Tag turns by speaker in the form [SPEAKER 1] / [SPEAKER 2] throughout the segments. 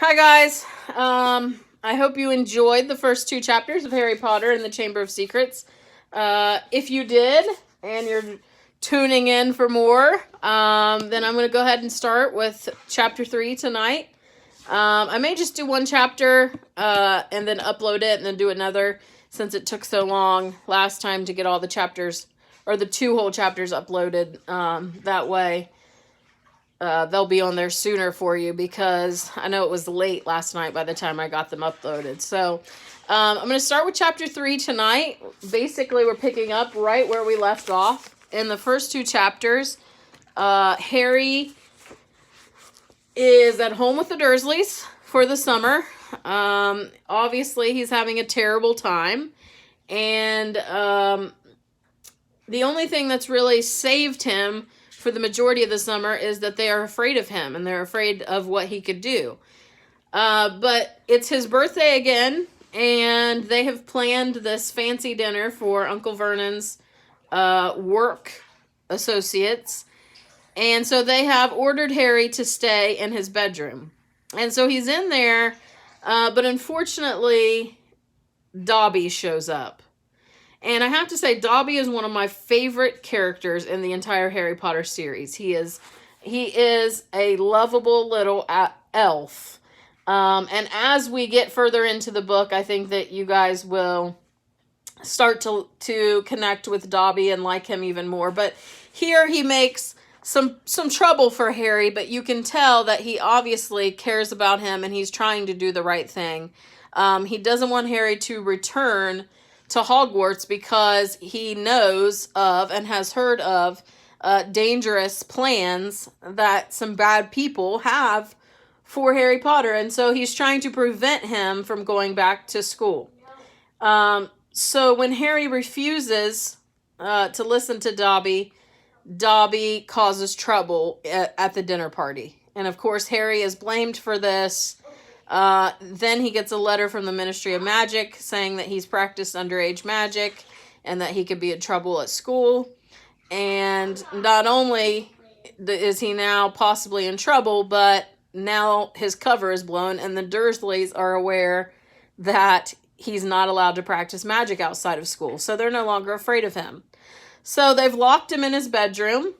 [SPEAKER 1] Hi guys. I hope you enjoyed the first two chapters of Harry Potter and the Chamber of Secrets. If you did, and you're tuning in for more, then I'm going to go ahead and start with chapter 3 tonight. I may just do one chapter and then upload it and then do another, since it took so long last time to get all the chapters, or the two whole chapters uploaded. That way they'll be on there sooner for you, because I know it was late last night by the time I got them uploaded. So I'm going to start with chapter 3 tonight. Basically, we're picking up right where we left off. In the first two chapters, Harry is at home with the Dursleys for the summer. Obviously, he's having a terrible time. And the only thing that's really saved him for the majority of the summer is that they are afraid of him, and they're afraid of what he could do. But it's his birthday again, and they have planned this fancy dinner for Uncle Vernon's work associates. And so they have ordered Harry to stay in his bedroom. And so he's in there, but unfortunately, Dobby shows up. And I have to say, Dobby is one of my favorite characters in the entire Harry Potter series. He is a lovable little elf. And as we get further into the book, I think that you guys will start to connect with Dobby and like him even more. But here he makes some trouble for Harry, but you can tell that he obviously cares about him and he's trying to do the right thing. He doesn't want Harry to return to Hogwarts because he knows of and has heard of dangerous plans that some bad people have for Harry Potter. And so he's trying to prevent him from going back to school. So when Harry refuses to listen to Dobby, Dobby causes trouble at the dinner party. And of course, Harry is blamed for this. Then he gets a letter from the Ministry of Magic saying that he's practiced underage magic and that he could be in trouble at school. And not only is he now possibly in trouble, but now his cover is blown and the Dursleys are aware that he's not allowed to practice magic outside of school. So they're no longer afraid of him. So they've locked him in his bedroom.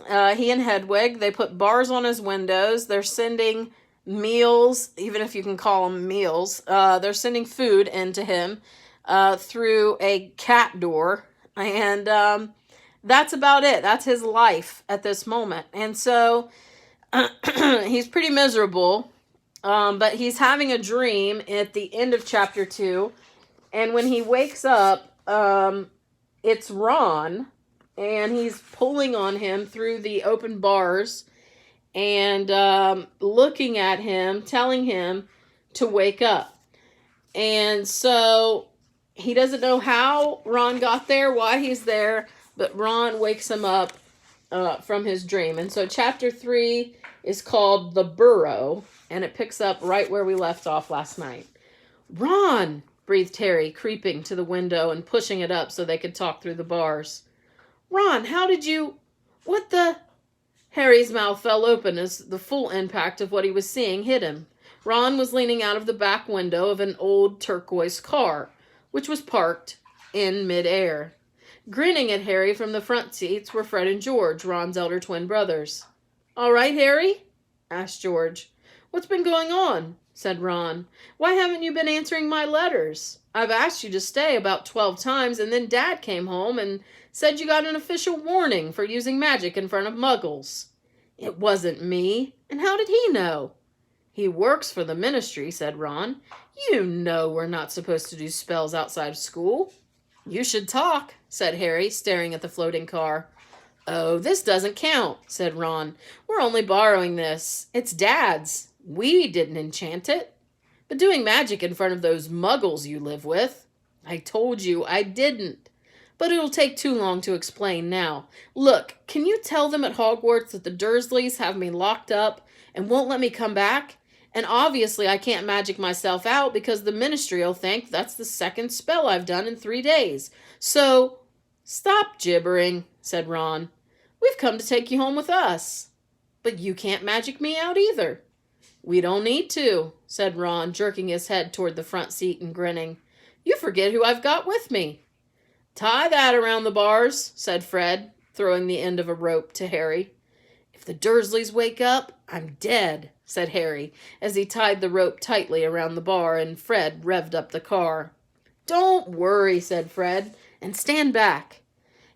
[SPEAKER 1] He and Hedwig, they put bars on his windows. They're sending meals, even if you can call them meals. They're sending food into him through a cat door. And that's about it. That's his life at this moment. And so he's pretty miserable. But he's having a dream at the end of chapter 2. And when he wakes up, it's Ron. And he's pulling on him through the open bars and looking at him, telling him to wake up. And so he doesn't know how Ron got there, why he's there, but Ron wakes him up from his dream. And so chapter 3 is called The Burrow, and it picks up right where we left off last night. "Ron!" breathed Harry, creeping to the window and pushing it up so they could talk through the bars. "Ron, how did you... What the..." Harry's mouth fell open as the full impact of what he was seeing hit him. Ron was leaning out of the back window of an old turquoise car, which was parked in midair. Grinning at Harry from the front seats were Fred and George, Ron's elder twin brothers. "All right, Harry?" asked George. "What's been going on?" said Ron. "Why haven't you been answering my letters? I've asked you to stay about 12 times, and then Dad came home and said you got an official warning for using magic in front of muggles." "It wasn't me. And how did he know?" "He works for the ministry," said Ron. "You know we're not supposed to do spells outside of school." "You should talk," said Harry, staring at the floating car. "Oh, this doesn't count," said Ron. "We're only borrowing this. It's Dad's. We didn't enchant it. But doing magic in front of those muggles you live with..." "I told you I didn't. But it'll take too long to explain now. Look, can you tell them at Hogwarts that the Dursleys have me locked up and won't let me come back? And obviously I can't magic myself out because the ministry will think that's the second spell I've done in 3 days. So..." "Stop gibbering," said Ron. "We've come to take you home with us." "But you can't magic me out either." "We don't need to," said Ron, jerking his head toward the front seat and grinning. "You forget who I've got with me." "Tie that around the bars," said Fred, throwing the end of a rope to Harry. "If the Dursleys wake up, I'm dead," said Harry, as he tied the rope tightly around the bar and Fred revved up the car. "Don't worry," said Fred, "and stand back."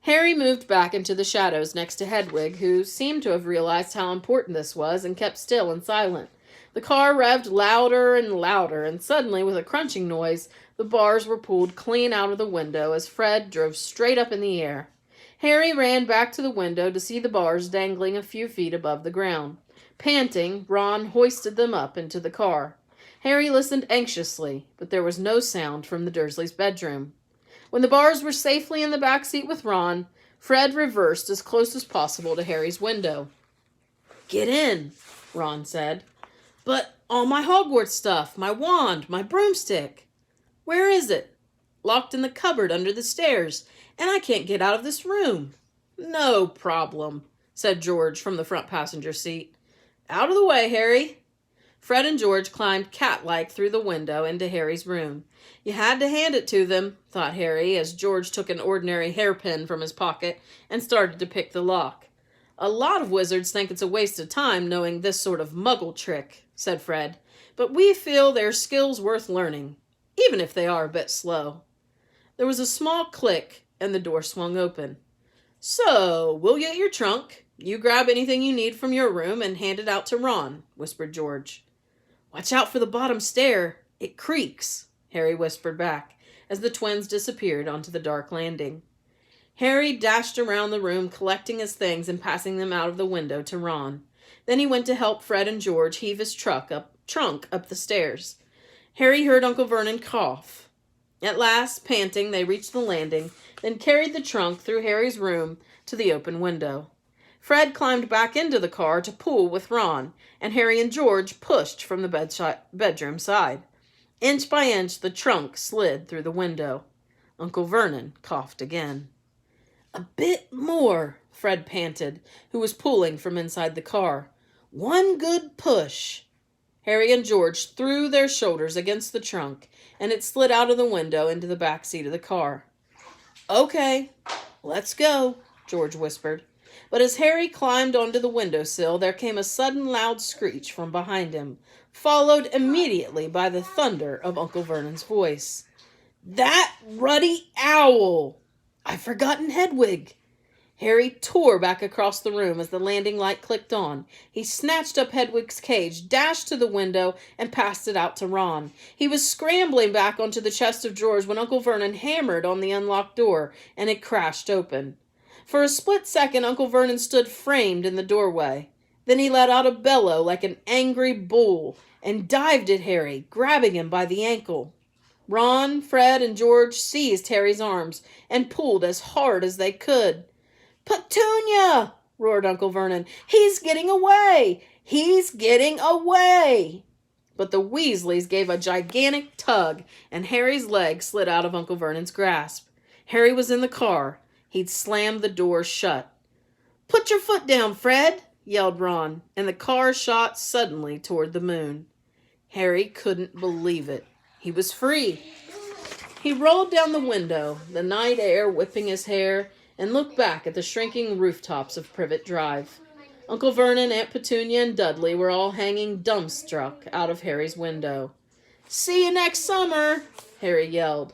[SPEAKER 1] Harry moved back into the shadows next to Hedwig, who seemed to have realized how important this was and kept still and silent. The car revved louder and louder, and suddenly, with a crunching noise, the bars were pulled clean out of the window as Fred drove straight up in the air. Harry ran back to the window to see the bars dangling a few feet above the ground. Panting, Ron hoisted them up into the car. Harry listened anxiously, but there was no sound from the Dursleys' bedroom. When the bars were safely in the back seat with Ron, Fred reversed as close as possible to Harry's window. "Get in," Ron said. "But all my Hogwarts stuff, my wand, my broomstick." "Where is it?" "Locked in the cupboard under the stairs, and I can't get out of this room." "No problem," said George from the front passenger seat. "Out of the way, Harry." Fred and George climbed cat-like through the window into Harry's room. You had to hand it to them, thought Harry, as George took an ordinary hairpin from his pocket and started to pick the lock. "A lot of wizards think it's a waste of time knowing this sort of muggle trick," said Fred, "but we feel their skills worth learning, even if they are a bit slow." There was a small click, and the door swung open. "So, we'll get your trunk. You grab anything you need from your room and hand it out to Ron," whispered George. "Watch out for the bottom stair. It creaks," Harry whispered back, as the twins disappeared onto the dark landing. Harry dashed around the room, collecting his things and passing them out of the window to Ron. Then he went to help Fred and George heave his trunk up the stairs. Harry heard Uncle Vernon cough. At last, panting, they reached the landing, then carried the trunk through Harry's room to the open window. Fred climbed back into the car to pull with Ron, and Harry and George pushed from the bedroom side. Inch by inch, the trunk slid through the window. Uncle Vernon coughed again. "A bit more," Fred panted, who was pulling from inside the car. "One good push." Harry and George threw their shoulders against the trunk, and it slid out of the window into the back seat of the car. "Okay, let's go," George whispered. But as Harry climbed onto the windowsill, there came a sudden loud screech from behind him, followed immediately by the thunder of Uncle Vernon's voice. "That ruddy owl! I've forgotten Hedwig." Harry tore back across the room as the landing light clicked on. He snatched up Hedwig's cage, dashed to the window, and passed it out to Ron. He was scrambling back onto the chest of drawers when Uncle Vernon hammered on the unlocked door, and it crashed open. For a split second, Uncle Vernon stood framed in the doorway. Then he let out a bellow like an angry bull and dived at Harry, grabbing him by the ankle. Ron, Fred, and George seized Harry's arms and pulled as hard as they could. "Petunia!" roared Uncle Vernon. "He's getting away! He's getting away!" But the Weasleys gave a gigantic tug, and Harry's leg slid out of Uncle Vernon's grasp. Harry was in the car. He'd slammed the door shut. "Put your foot down, Fred!" yelled Ron, and the car shot suddenly toward the moon. Harry couldn't believe it. He was free. He rolled down the window, the night air whipping his hair, and looked back at the shrinking rooftops of Privet Drive. Uncle Vernon, Aunt Petunia, and Dudley were all hanging dumbstruck out of Harry's window. "See you next summer!" Harry yelled.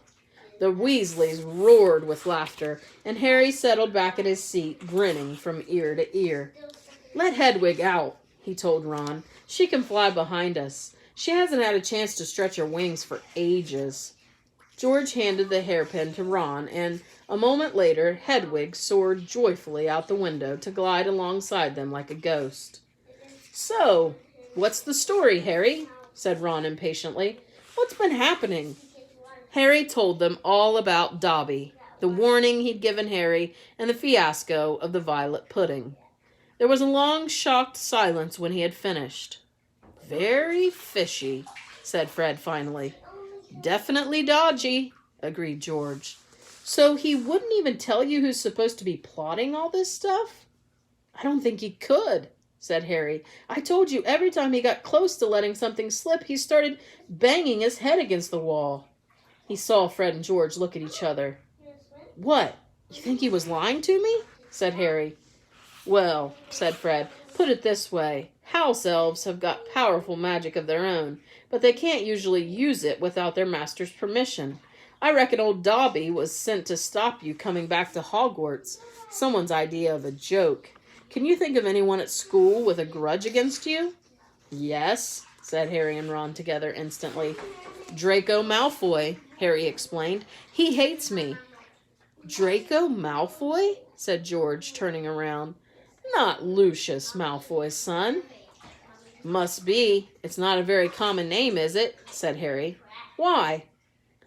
[SPEAKER 1] The Weasleys roared with laughter, and Harry settled back at his seat, grinning from ear to ear. "Let Hedwig out," he told Ron. "She can fly behind us. She hasn't had a chance to stretch her wings for ages." George handed the hairpin to Ron, and a moment later, Hedwig soared joyfully out the window to glide alongside them like a ghost. "So, what's the story, Harry?" said Ron impatiently. "What's been happening?" Harry told them all about Dobby, the warning he'd given Harry, and the fiasco of the violet pudding. There was a long, shocked silence when he had finished. "Very fishy," said Fred finally. "Definitely dodgy," agreed George. "So he wouldn't even tell you who's supposed to be plotting all this stuff?" "I don't think he could." said Harry. "I told you every time he got close to letting something slip, he started banging his head against the wall." He saw Fred and George look at each other. "What? You think he was lying to me?" said Harry. "Well," said Fred, "put it this way. House elves have got powerful magic of their own, but they can't usually use it without their master's permission. I reckon old Dobby was sent to stop you coming back to Hogwarts. Someone's idea of a joke. Can you think of anyone at school with a grudge against you?" "Yes," said Harry and Ron together instantly. "Draco Malfoy," Harry explained. "He hates me." "Draco Malfoy?" said George, turning around. "Not Lucius Malfoy's son?" "Must be. It's not a very common name, is it?" said Harry. "Why?"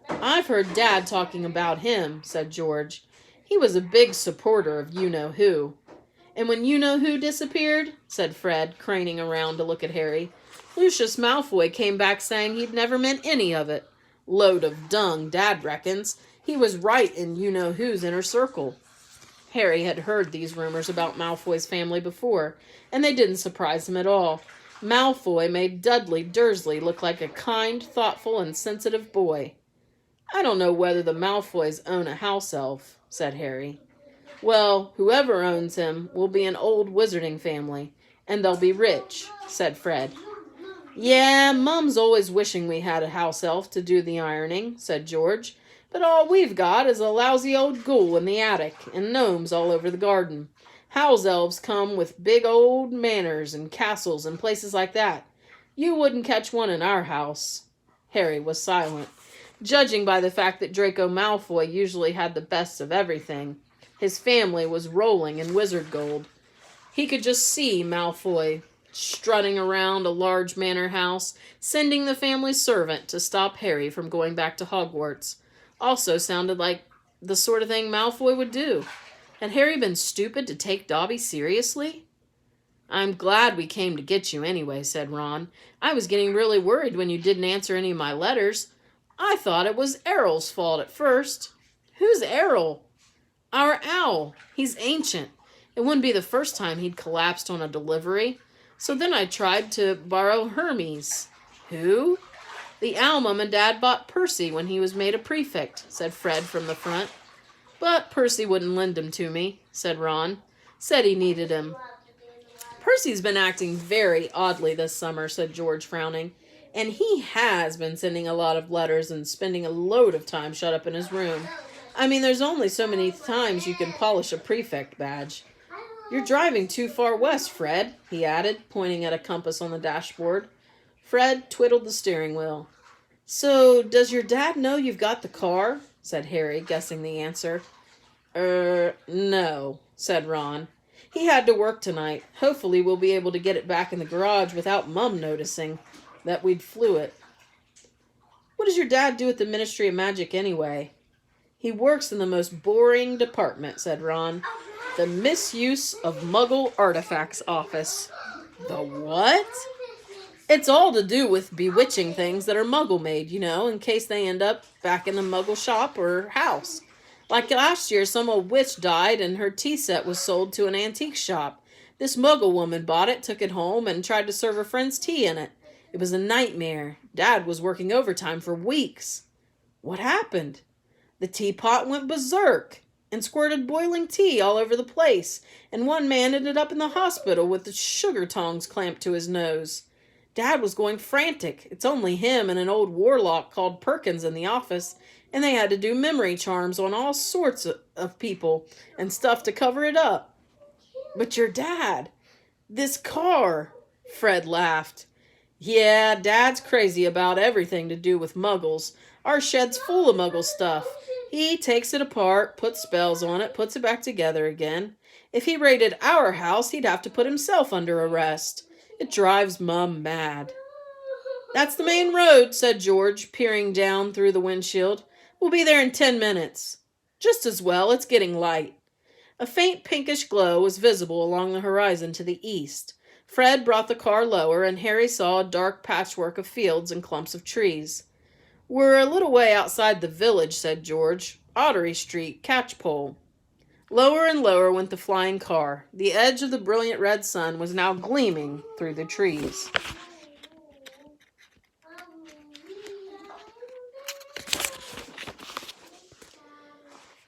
[SPEAKER 1] "I've heard Dad talking about him," said George. "He was a big supporter of you-know-who." "And when you-know-who disappeared," said Fred, craning around to look at Harry, "Lucius Malfoy came back saying he'd never meant any of it. Load of dung, Dad reckons. He was right in you-know-who's inner circle." Harry had heard these rumors about Malfoy's family before, and they didn't surprise him at all. Malfoy made Dudley Dursley look like a kind, thoughtful, and sensitive boy. "I don't know whether the Malfoys own a house elf," said Harry. "Well, whoever owns him will be an old wizarding family, and they'll be rich," said Fred. "Yeah, Mum's always wishing we had a house elf to do the ironing," said George. "But all we've got is a lousy old ghoul in the attic, and gnomes all over the garden. House elves come with big old manors and castles and places like that. You wouldn't catch one in our house." Harry was silent. Judging by the fact that Draco Malfoy usually had the best of everything, his family was rolling in wizard gold. He could just see Malfoy strutting around a large manor house, sending the family servant to stop Harry from going back to Hogwarts. Also sounded like the sort of thing Malfoy would do. Had Harry been stupid to take Dobby seriously? "I'm glad we came to get you anyway," said Ron. "I was getting really worried when you didn't answer any of my letters. I thought it was Errol's fault at first." "Who's Errol?" "Our owl. He's ancient. It wouldn't be the first time he'd collapsed on a delivery. So then I tried to borrow Hermes." "Who?" "The owl Mum and Dad bought Percy when he was made a prefect," said Fred from the front. "But Percy wouldn't lend him to me," said Ron. "Said he needed him." "Percy's been acting very oddly this summer," said George, frowning. "And he has been sending a lot of letters and spending a load of time shut up in his room. I mean, there's only so many times you can polish a prefect badge. You're driving too far west, Fred," he added, pointing at a compass on the dashboard. Fred twiddled the steering wheel. "So, does your dad know you've got the car?" said Harry, guessing the answer. No," said Ron. "He had to work tonight. Hopefully we'll be able to get it back in the garage without Mum noticing that we'd flew it." "What does your dad do at the Ministry of Magic anyway?" "He works in the most boring department," said Ron. "The Misuse of Muggle Artifacts Office." "The what?" "It's all to do with bewitching things that are Muggle-made, in case they end up back in the Muggle shop or house. Like last year, some old witch died and her tea set was sold to an antique shop. This Muggle woman bought it, took it home, and tried to serve her friends tea in it. It was a nightmare. Dad was working overtime for weeks." "What happened?" "The teapot went berserk and squirted boiling tea all over the place, and one man ended up in the hospital with the sugar tongs clamped to his nose. Dad was going frantic. It's only him and an old warlock called Perkins in the office, and they had to do memory charms on all sorts of people and stuff to cover it up." "But your dad, this car," Fred laughed. "Yeah, Dad's crazy about everything to do with Muggles. Our shed's full of Muggle stuff. He takes it apart, puts spells on it, puts it back together again. If he raided our house, he'd have to put himself under arrest. It drives Mum mad." "That's the main road," said George, peering down through the windshield. "We'll be there in 10 minutes. "Just as well, it's getting light." A faint pinkish glow was visible along the horizon to the east. Fred brought the car lower, and Harry saw a dark patchwork of fields and clumps of trees. "We're a little way outside the village," said George. "Ottery Street, Catchpole." Lower and lower went the flying car. The edge of the brilliant red sun was now gleaming through the trees.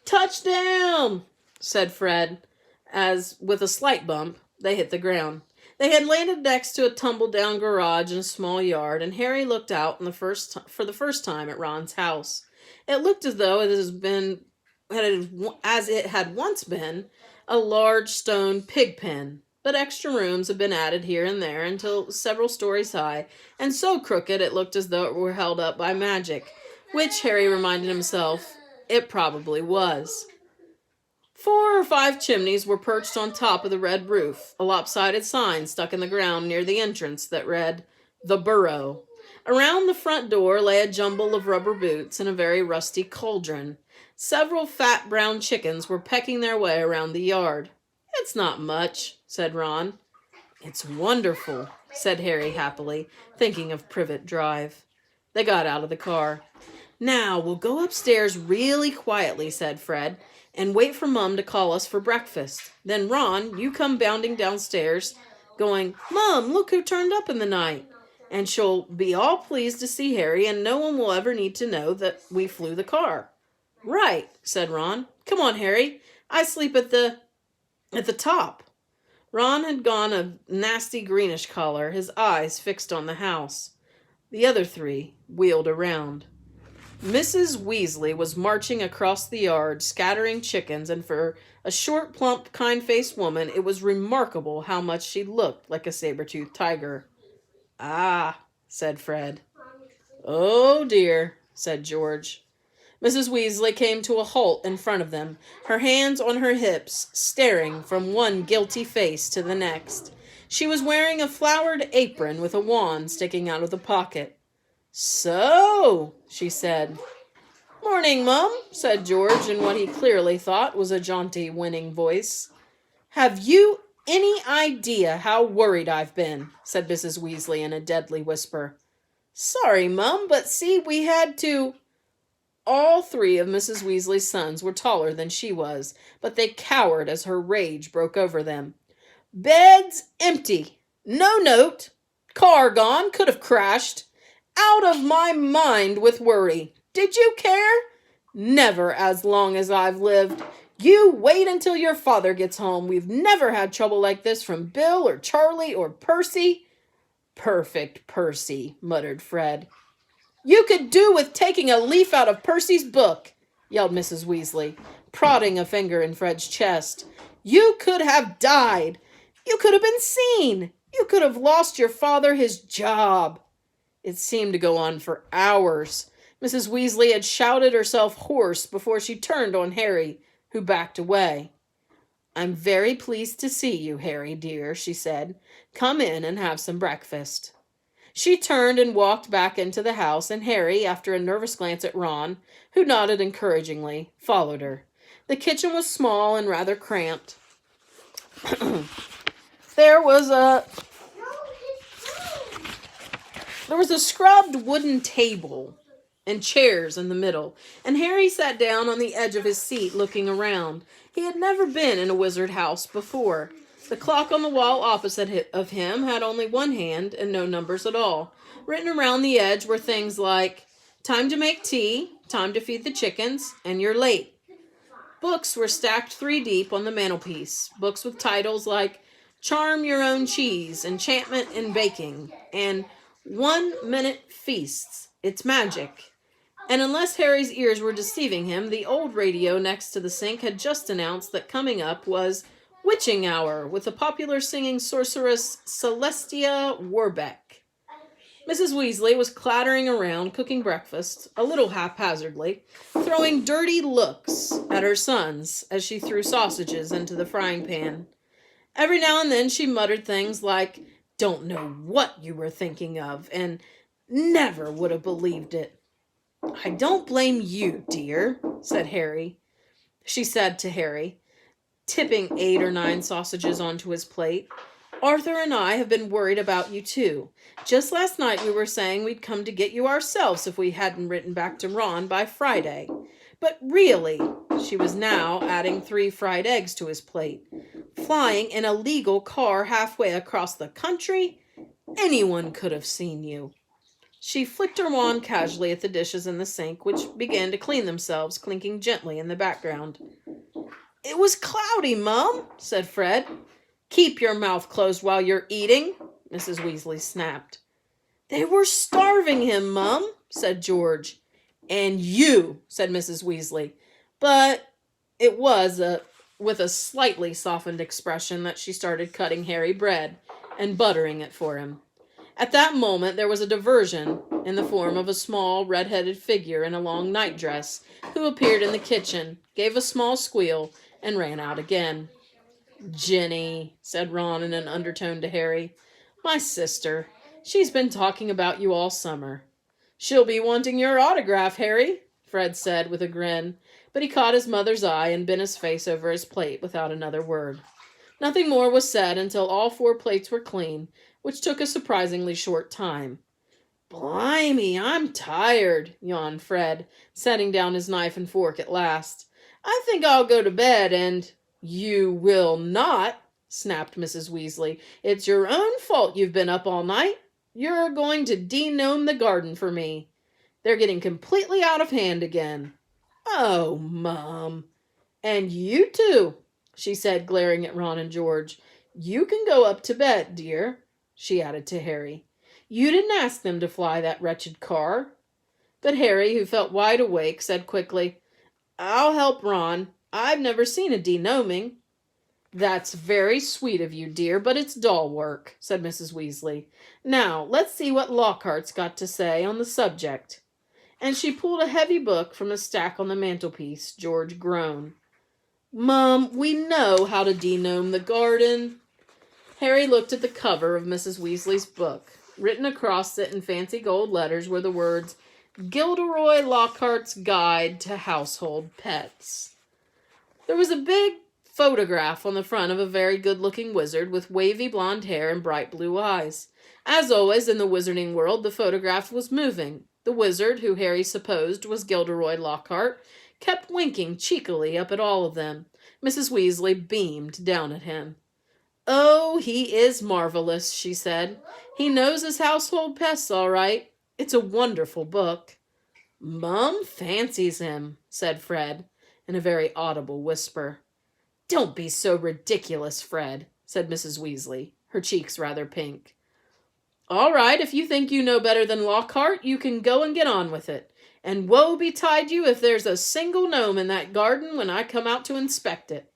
[SPEAKER 1] "Touchdown!" said Fred, as, with a slight bump, they hit the ground. They had landed next to a tumble-down garage in a small yard, and Harry looked out for the first time at Ron's house. It looked as though as it had once been, a large stone pig pen, but extra rooms had been added here and there until several stories high, and so crooked it looked as though it were held up by magic, which, Harry reminded himself, it probably was. 4 or 5 chimneys were perched on top of the red roof, a lopsided sign stuck in the ground near the entrance that read, "The Burrow." Around the front door lay a jumble of rubber boots and a very rusty cauldron. Several fat brown chickens were pecking their way around the yard. "It's not much," said Ron. "It's wonderful," said Harry happily, thinking of Privet Drive. They got out of the car. "Now, we'll go upstairs really quietly," said Fred, "and wait for Mum to call us for breakfast. Then, Ron, you come bounding downstairs, going, 'Mum, look who turned up in the night.' And she'll be all pleased to see Harry, and no one will ever need to know that we flew the car." "Right," said Ron. "Come on, Harry. I sleep at the top." Ron had gone a nasty greenish color, his eyes fixed on the house. The other 3 wheeled around. Mrs. Weasley was marching across the yard, scattering chickens, and for a short, plump, kind-faced woman, it was remarkable how much she looked like a saber-toothed tiger. "Ah," said Fred. "Oh, dear," said George. Mrs. Weasley came to a halt in front of them, her hands on her hips, staring from one guilty face to the next. She was wearing a flowered apron with a wand sticking out of the pocket. "So," she said. "Morning, Mum," said George in what he clearly thought was a jaunty, winning voice. "Have you any idea how worried I've been?" said Mrs. Weasley in a deadly whisper. "Sorry, Mum, but see, we had to—" All 3 of Mrs. Weasley's sons were taller than she was, but they cowered as her rage broke over them. "Bed's empty. No note. Car gone. Could have crashed. Out of my mind with worry. Did you care? Never as long as I've lived. You wait until your father gets home. We've never had trouble like this from Bill or Charlie or Percy." "Perfect Percy," muttered Fred. "You could do with taking a leaf out of Percy's book," yelled Mrs. Weasley, prodding a finger in Fred's chest. "You could have died. You could have been seen. You could have lost your father his job." It seemed to go on for hours. Mrs. Weasley had shouted herself hoarse before she turned on Harry, who backed away. "I'm very pleased to see you, Harry, dear," she said. "Come in and have some breakfast." She turned and walked back into the house, and Harry, after a nervous glance at Ron, who nodded encouragingly, followed her. The kitchen was small and rather cramped. There was a scrubbed wooden table and chairs in the middle, and Harry sat down on the edge of his seat looking around. He had never been in a wizard house before. The clock on the wall opposite of him had only one hand and no numbers at all. Written around the edge were things like, "Time to make tea," "Time to feed the chickens," and "You're late." Books were stacked 3 deep on the mantelpiece, books with titles like "Charm Your Own Cheese," "Enchantment in Baking," and 1-Minute Feasts. It's magic. And unless Harry's ears were deceiving him, the old radio next to the sink had just announced that coming up was Witching Hour with the popular singing sorceress Celestia Warbeck. Mrs. Weasley was clattering around, cooking breakfast, a little haphazardly, throwing dirty looks at her sons as she threw sausages into the frying pan. Every now and then she muttered things like, "Don't know what you were thinking of," and "Never would have believed it." "I don't blame you, dear," she said to Harry, tipping 8 or 9 sausages onto his plate. "Arthur and I have been worried about you, too. Just last night we were saying we'd come to get you ourselves if we hadn't written back to Ron by Friday. But really, she was now adding 3 fried eggs to his plate. Flying in a legal car halfway across the country? Anyone could have seen you. She flicked her wand casually at the dishes in the sink, which began to clean themselves, clinking gently in the background. "It was cloudy, Mum," said Fred. "Keep your mouth closed while you're eating," Mrs. Weasley snapped. "They were starving him, Mum," said George. "And you," said Mrs. Weasley. But it was with a slightly softened expression that she started cutting Harry bread and buttering it for him. At that moment there was a diversion in the form of a small red-headed figure in a long nightdress who appeared in the kitchen, gave a small squeal, and ran out again. "Ginny," said Ron in an undertone to Harry. "My sister. She's been talking about you all summer." "She'll be wanting your autograph, Harry," Fred said with a grin, but he caught his mother's eye and bent his face over his plate without another word. Nothing more was said until all 4 plates were clean, which took a surprisingly short time. "Blimey, I'm tired," yawned Fred, setting down his knife and fork at last. "I think I'll go to bed and—" "You will not," snapped Mrs. Weasley. "It's your own fault you've been up all night. You're going to de-gnome the garden for me. They're getting completely out of hand again." "Oh, Mum." "And you too," she said, glaring at Ron and George. "You can go up to bed, dear," she added to Harry. "You didn't ask them to fly that wretched car." But Harry, who felt wide awake, said quickly, "I'll help Ron. I've never seen a de-gnoming." "That's very sweet of you, dear, but it's dull work," said Mrs. Weasley. "Now, let's see what Lockhart's got to say on the subject." And she pulled a heavy book from a stack on the mantelpiece. George groaned. "Mum, we know how to de-gnome the garden." Harry looked at the cover of Mrs. Weasley's book. Written across it in fancy gold letters were the words, "Gilderoy Lockhart's Guide to Household Pets." There was a big photograph on the front of a very good-looking wizard with wavy blonde hair and bright blue eyes. As always in the wizarding world, the photograph was moving. The wizard, who Harry supposed was Gilderoy Lockhart, kept winking cheekily up at all of them. Mrs. Weasley beamed down at him. "Oh, he is marvelous," she said. "He knows his household pests all right. It's a wonderful book." "Mum fancies him," said Fred, in a very audible whisper. "Don't be so ridiculous, Fred," said Mrs. Weasley, her cheeks rather pink. "All right, if you think you know better than Lockhart, you can go and get on with it. And woe betide you if there's a single gnome in that garden when I come out to inspect it."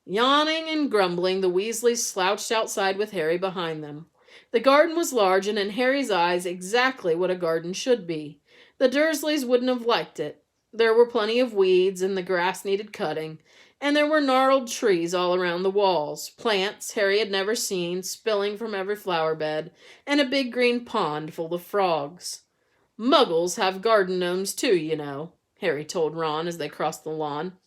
[SPEAKER 1] Yawning and grumbling, the Weasleys slouched outside with Harry behind them. The garden was large and in Harry's eyes exactly what a garden should be. The Dursleys wouldn't have liked it. There were plenty of weeds and the grass needed cutting, and there were gnarled trees all around the walls, plants Harry had never seen spilling from every flower bed, and a big green pond full of frogs. "Muggles have garden gnomes too, you know," Harry told Ron as they crossed the lawn.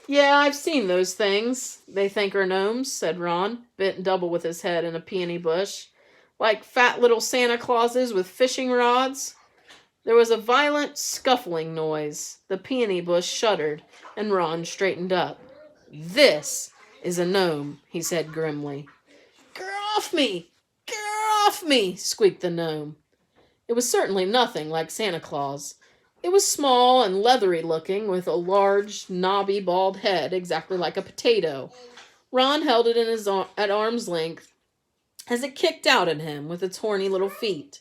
[SPEAKER 1] "Yeah, I've seen those things they think are gnomes," said Ron, bent double with his head in a peony bush. "Like fat little Santa Clauses with fishing rods." There was a violent scuffling noise. The peony bush shuddered, and Ron straightened up. "This is a gnome," he said grimly. "Get off me! Get off me!" squeaked the gnome. It was certainly nothing like Santa Claus. It was small and leathery looking, with a large, knobby, bald head, exactly like a potato. Ron held it in at arm's length as it kicked out at him with its horny little feet.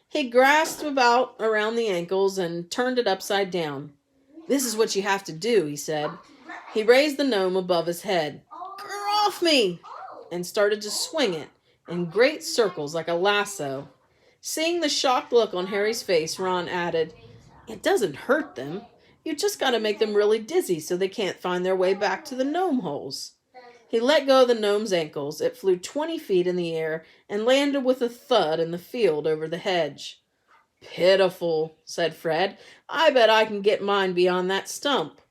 [SPEAKER 1] He grasped about around the ankles and turned it upside down. "This is what you have to do," he said. He raised the gnome above his head. "Get off me!" and started to swing it in great circles like a lasso. Seeing the shocked look on Harry's face, Ron added, "It doesn't hurt them. You just got to make them really dizzy so they can't find their way back to the gnome holes." He let go of the gnome's ankles. It flew 20 feet in the air and landed with a thud in the field over the hedge. "Pitiful," said Fred. "I bet I can get mine beyond that stump."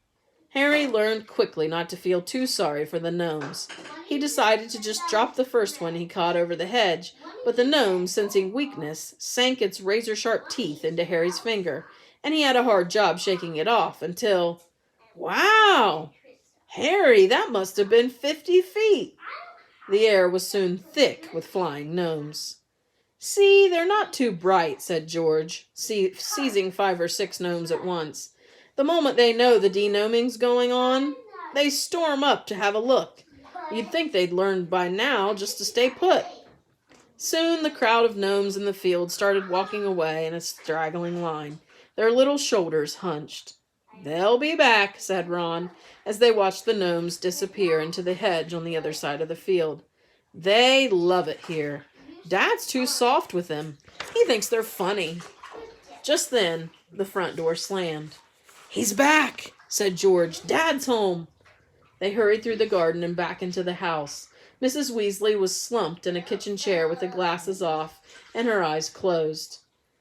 [SPEAKER 1] Harry learned quickly not to feel too sorry for the gnomes. He decided to just drop the first one he caught over the hedge, but the gnome, sensing weakness, sank its razor-sharp teeth into Harry's finger, and he had a hard job shaking it off until... Wow! Harry, that must have been 50 feet! The air was soon thick with flying gnomes. See, they're not too bright, said George, seizing 5 or 6 gnomes at once. The moment they know the denoming's going on, they storm up to have a look. You'd think they'd learned by now just to stay put. Soon the crowd of gnomes in the field started walking away in a straggling line, their little shoulders hunched. They'll be back, said Ron, as they watched the gnomes disappear into the hedge on the other side of the field. They love it here. Dad's too soft with them. He thinks they're funny. Just then, the front door slammed. He's back, said George. Dad's home. They hurried through the garden and back into the house. Mrs. Weasley was slumped in a kitchen chair with the glasses off and her eyes closed.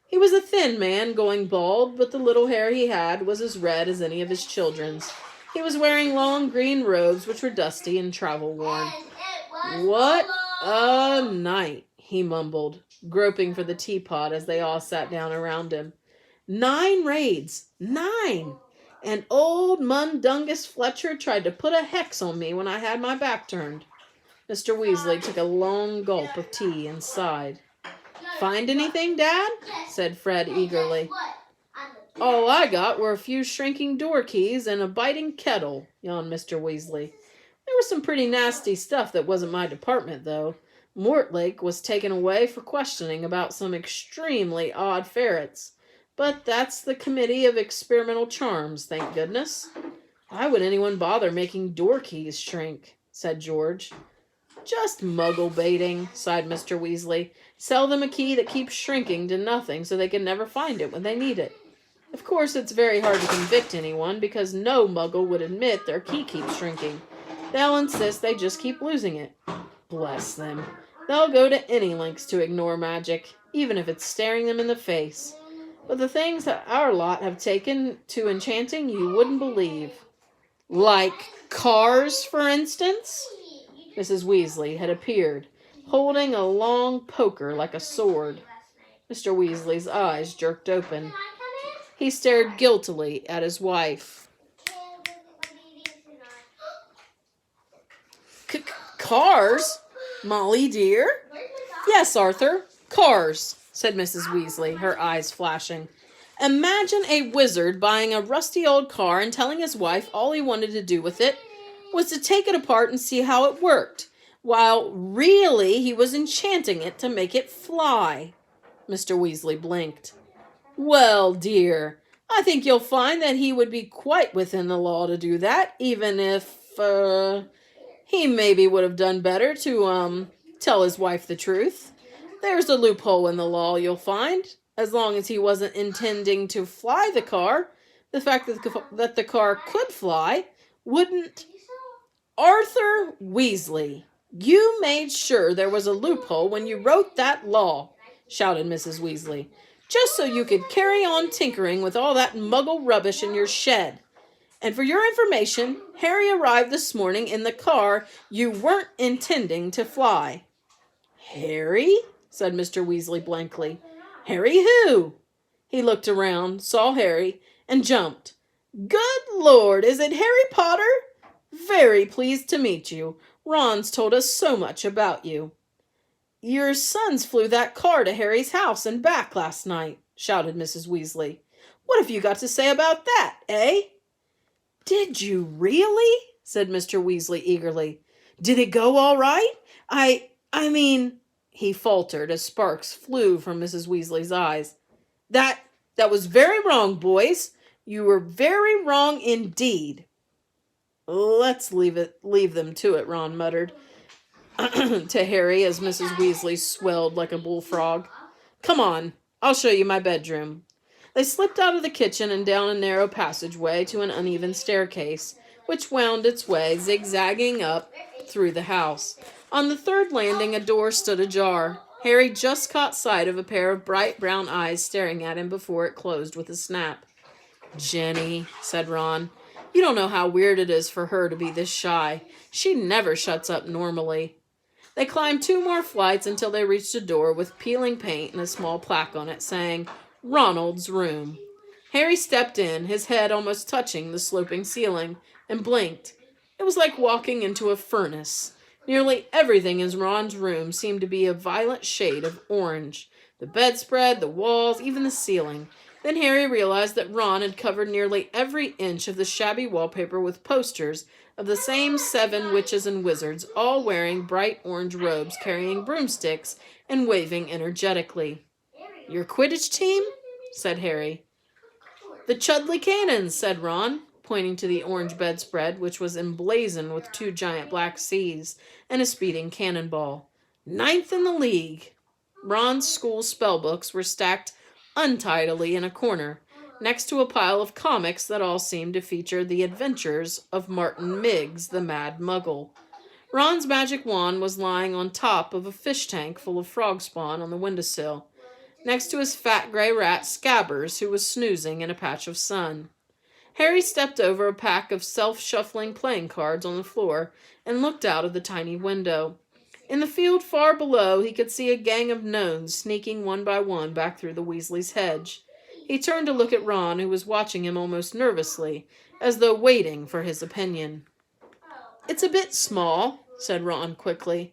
[SPEAKER 1] He was a thin man, going bald, but the little hair he had was as red as any of his children's. He was wearing long green robes which were dusty and travel-worn. What a night, he mumbled, groping for the teapot as they all sat down around him. 9 raids! 9! And old Mundungus Fletcher tried to put a hex on me when I had my back turned. Mr. Weasley took a long gulp of tea and sighed. Find anything, Dad? Said Fred eagerly. All I got were a few shrinking door keys and a biting kettle, yawned Mr. Weasley. There was some pretty nasty stuff that wasn't my department, though. Mortlake was taken away for questioning about some extremely odd ferrets. But that's the Committee of Experimental Charms, thank goodness. Why would anyone bother making door keys shrink? Said George. Just muggle baiting, sighed Mr. Weasley. Sell them a key that keeps shrinking to nothing so they can never find it when they need it. Of course, it's very hard to convict anyone because no muggle would admit their key keeps shrinking. They'll insist they just keep losing it. Bless them. They'll go to any lengths to ignore magic, even if it's staring them in the face. But the things that our lot have taken to enchanting you wouldn't believe. Like cars, for instance? Mrs. Weasley had appeared, holding a long poker like a sword. Mr. Weasley's eyes jerked open. He stared guiltily at his wife. Cars? Molly, dear? Yes, Arthur, cars, said Mrs. Weasley, her eyes flashing. Imagine a wizard buying a rusty old car and telling his wife all he wanted to do with it was to take it apart and see how it worked, while really he was enchanting it to make it fly. Mr. Weasley blinked. Well, dear, I think you'll find that he would be quite within the law to do that, even if, he maybe would have done better to, tell his wife the truth. There's a loophole in the law, you'll find. As long as he wasn't intending to fly the car, the fact that the car could fly wouldn't... Arthur Weasley, you made sure there was a loophole when you wrote that law, shouted Mrs. Weasley, just so you could carry on tinkering with all that muggle rubbish in your shed. And for your information, Harry arrived this morning in the car you weren't intending to fly. Harry? Said Mr. Weasley blankly. Harry who? He looked around, saw Harry, and jumped. Good Lord, is it Harry Potter? Very pleased to meet you. Ron's told us so much about you. Your sons flew that car to Harry's house and back last night, shouted Mrs. Weasley. What have you got to say about that, eh? Did you really? Said Mr. Weasley eagerly. Did it go all right? I mean, he faltered as sparks flew from Mrs. Weasley's eyes. That was very wrong, boys. You were very wrong indeed. Let's leave them to it, Ron muttered to Harry as Mrs. Weasley swelled like a bullfrog. Come on, I'll show you my bedroom. They slipped out of the kitchen and down a narrow passageway to an uneven staircase, which wound its way, zigzagging up through the house. On the third landing, a door stood ajar. Harry just caught sight of a pair of bright brown eyes staring at him before it closed with a snap. Jenny, said Ron, You don't know how weird it is for her to be this shy. She never shuts up normally. They climbed 2 more flights until they reached a door with peeling paint and a small plaque on it saying, Ronald's room. Harry stepped in, his head almost touching the sloping ceiling, and blinked. It was like walking into a furnace. Nearly everything in Ron's room seemed to be a violent shade of orange. The bedspread, the walls, even the ceiling. Then Harry realized that Ron had covered nearly every inch of the shabby wallpaper with posters of the same 7 witches and wizards, all wearing bright orange robes, carrying broomsticks, and waving energetically. Your Quidditch team? Said Harry. The Chudley Cannons, said Ron, pointing to the orange bedspread, which was emblazoned with 2 giant black C's and a speeding cannonball. 9th in the league. Ron's school spellbooks were stacked untidily in a corner, next to a pile of comics that all seemed to feature the adventures of Martin Miggs, the Mad Muggle. Ron's magic wand was lying on top of a fish tank full of frog spawn on the windowsill, next to his fat gray rat Scabbers, who was snoozing in a patch of sun. Harry stepped over a pack of self-shuffling playing cards on the floor and looked out of the tiny window. In the field far below, he could see a gang of gnomes sneaking one by one back through the Weasleys' hedge. He turned to look at Ron, who was watching him almost nervously, as though waiting for his opinion. It's a bit small, said Ron quickly.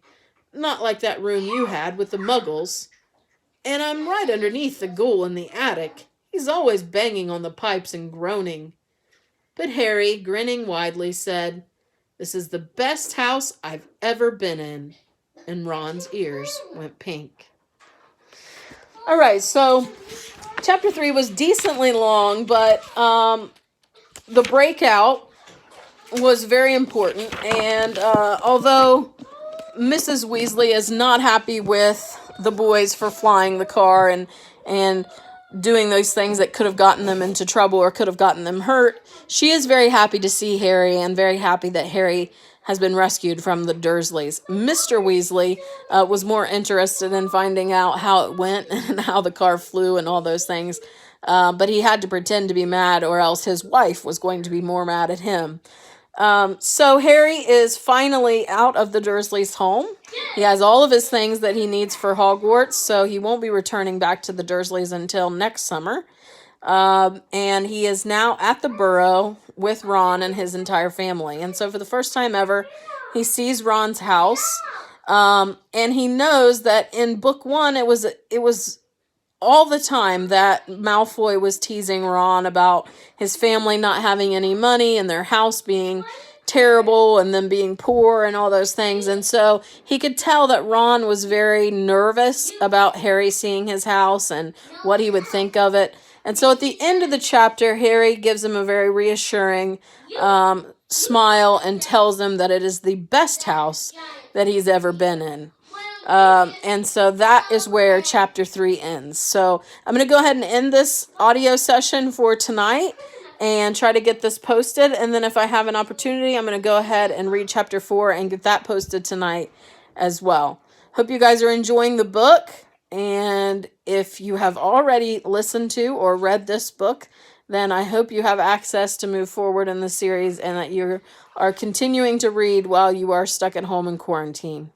[SPEAKER 1] Not like that room you had with the muggles. And I'm right underneath the ghoul in the attic. He's always banging on the pipes and groaning. But Harry, grinning widely, said, This is the best house I've ever been in. And Ron's ears went pink. All right, so chapter 3 was decently long, but the breakout was very important. And although Mrs. Weasley is not happy with the boys for flying the car and doing those things that could have gotten them into trouble or could have gotten them hurt, she is very happy to see Harry and very happy that Harry has been rescued from the Dursleys. Mr. Weasley was more interested in finding out how it went and how the car flew and all those things, but he had to pretend to be mad or else his wife was going to be more mad at him. So Harry is finally out of the Dursleys' home. He has all of his things that he needs for Hogwarts, so he won't be returning back to the Dursleys until next summer. And he is now at the Burrow with Ron and his entire family. And so for the first time ever, he sees Ron's house. And he knows that in book 1, it was all the time that Malfoy was teasing Ron about his family not having any money and their house being terrible and them being poor and all those things. And so he could tell that Ron was very nervous about Harry seeing his house and what he would think of it. And so at the end of the chapter, Harry gives him a very reassuring smile and tells him that it is the best house that he's ever been in. And so that is where chapter 3 ends. So I'm going to go ahead and end this audio session for tonight and try to get this posted. And then if I have an opportunity, I'm going to go ahead and read chapter 4 and get that posted tonight as well. Hope you guys are enjoying the book. And if you have already listened to or read this book, then I hope you have access to move forward in the series and that you are continuing to read while you are stuck at home in quarantine.